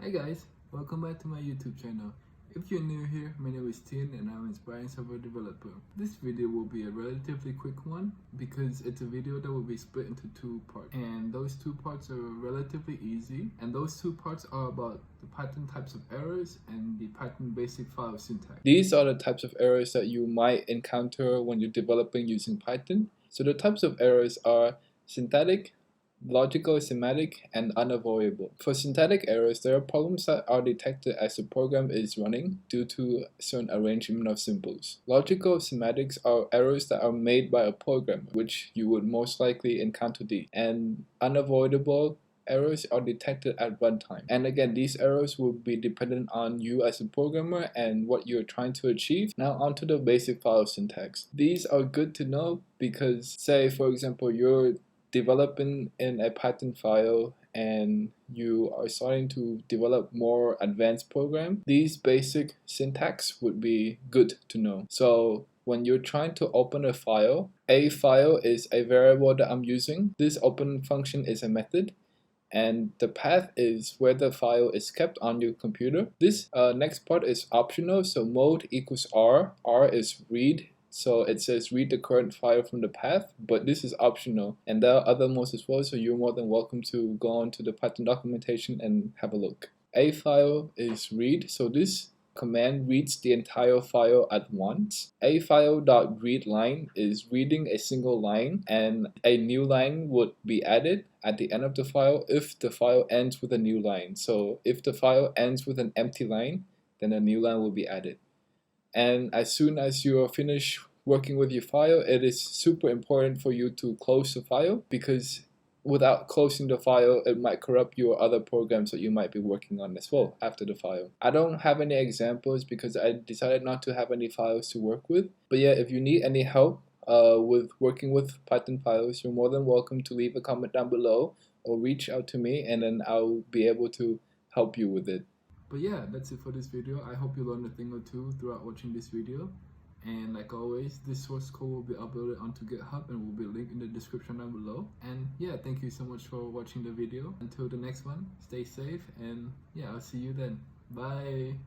Hi guys, welcome back to my YouTube channel. If you're new here, my name is Tin and I'm an inspiring software developer. This video will be a relatively quick one because it's a video that will be split into two parts. And those two parts are relatively easy. And those two parts are about the Python types of errors and the Python basic file syntax. These are the types of errors that you might encounter when you're developing using Python. So the types of errors are syntactic, logical, semantic, and unavoidable. For syntactic errors, there are problems that are detected as the program is running due to a certain arrangement of symbols. Logical semantics are errors that are made by a programmer, which you would most likely encounter these. And unavoidable errors are detected at runtime. And again, these errors will be dependent on you as a programmer and what you're trying to achieve. Now onto the basic file syntax. These are good to know because, say for example, you're developing in a Python file and you are starting to develop more advanced program, these basic syntax would be good to know. So when you're trying to open a file is a variable that I'm using. This open function is a method, and the path is where the file is kept on your computer. This next part is optional, so mode equals R. R is read. So it says read the current file from the path, but this is optional. And there are other modes as well, so you're more than welcome to go on to the Python documentation and have a look. A file is read, so this command reads the entire file at once. A file.readLine is reading a single line, and a new line would be added at the end of the file if the file ends with a new line. So if the file ends with an empty line, then a new line will be added. And as soon as you are finished working with your file, it is super important for you to close the file, because without closing the file, it might corrupt your other programs that you might be working on as well after the file. I don't have any examples because I decided not to have any files to work with. But yeah, if you need any help with working with Python files, you're more than welcome to leave a comment down below or reach out to me, and then I'll be able to help you with it. But yeah, that's it for this video. I hope you learned a thing or two throughout watching this video. And like always, this source code will be uploaded onto GitHub and will be linked in the description down below. And yeah, thank you so much for watching the video. Until the next one, stay safe, and yeah, I'll see you then. Bye!